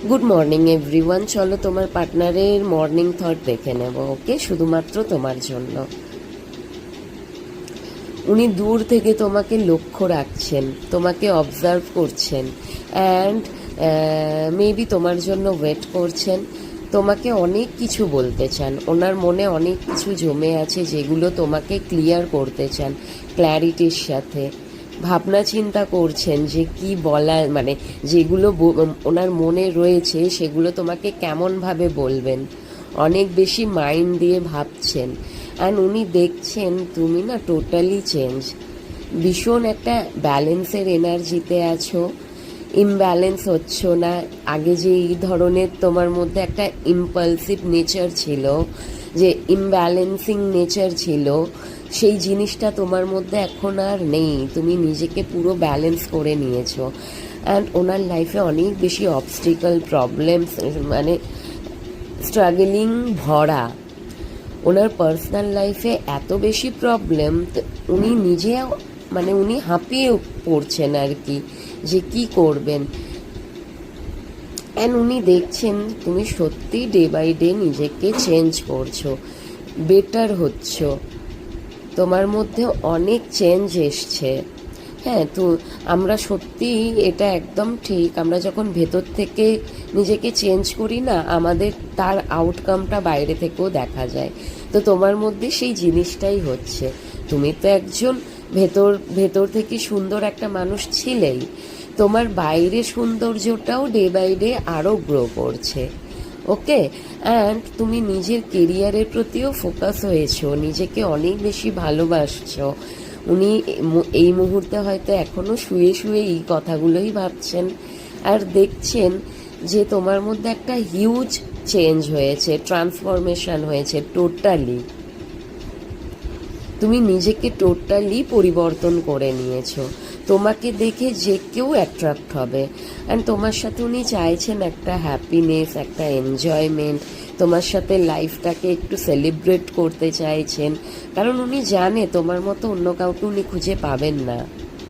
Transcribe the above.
Good morning everyone. চলো তোমার পার্টনারের মর্নিং থট দেখে নেব। ওকে, শুধুমাত্র তোমার জন্য। উনি দূর থেকে তোমাকে লক্ষ্য রাখছেন, তোমাকে অবজার্ভ করছেন, অ্যান্ড মেবি তোমার জন্য ওয়েট করছেন। তোমাকে অনেক কিছু বলতে চান, ওনার মনে অনেক কিছু জমে আছে যেগুলো তোমাকে ক্লিয়ার করতে চান ক্ল্যারিটির সাথে। ভাবনা চিন্তা করছেন যে কি বলা, মানে যেগুলো ওনার মনে রয়েছে সেগুলো তোমাকে কেমনভাবে বলবেন। অনেক বেশি মাইন্ড দিয়ে ভাবছেন। অ্যান্ড উনি দেখছেন তুমি না টোটালি চেঞ্জ, ভীষণ একটা ব্যালেন্সের এনার্জিতে আছো, ইমব্যালেন্স হচ্ছ না। আগে যে এই ধরনের তোমার মধ্যে একটা ইম্পালসিভ নেচার ছিল, যে ইমব্যালেন্সিং নেচার ছিল, সেই জিনিসটা তোমার মধ্যে এখন আর নেই। তুমি নিজেকে পুরো ব্যালেন্স করে নিয়েছো। অ্যান্ড ওনার লাইফে অনেক বেশি অবস্টিকল, প্রবলেমস, মানে স্ট্রাগলিং ভরা। ওনার পার্সোনাল লাইফে এত বেশি প্রবলেম, উনি নিজেও মানে উনি হাঁপিয়ে পড়ছেন আর কি, যে কি করবেন। অ্যান্ড উনি দেখছেন তুমি সত্যি ডে বাই ডে নিজেকে চেঞ্জ করছো, বেটার হচ্ছ, তোমার মধ্যে অনেক চেঞ্জ এসছে। হ্যাঁ, তো আমরা সত্যি, এটা একদম ঠিক, আমরা যখন ভেতর থেকে নিজেকে চেঞ্জ করি না, আমাদের তার আউটকামটা বাইরে থেকেও দেখা যায়। তো তোমার মধ্যে সেই জিনিসটাই হচ্ছে। তুমি তো একজন ভেতর ভেতর থেকে সুন্দর একটা মানুষ ছিলেই, তোমার বাইরে সৌন্দর্যটাও ডে বাই ডে আরও গ্রো করছে। ওকে, অ্যান্ড তুমি নিজের কেরিয়ারের প্রতিও ফোকাস হয়েছো, নিজেকে অনেক বেশি ভালোবাসছো। উনি এই মুহূর্তে হয়তো এখনও শুয়ে শুয়ে এই কথাগুলোই ভাবছেন, আর দেখছেন যে তোমার মধ্যে একটা হিউজ চেঞ্জ হয়েছে, ট্রান্সফরমেশন হয়েছে টোটালি। তুমি নিজেকে টোটালি পরিবর্তন করে নিয়েছো। তোমাকে দেখে যে কেউ অ্যাট্রাক্ট হবে। অ্যান্ড তোমার সাথে উনি চাইছেন একটা হ্যাপিনেস, একটা এনজয়মেন্ট, তোমার সাথে লাইফটাকে একটু সেলিব্রেট করতে চাইছেন। কারণ উনি জানে তোমার মতো অন্য কাউকে উনি খুঁজে পাবেন না।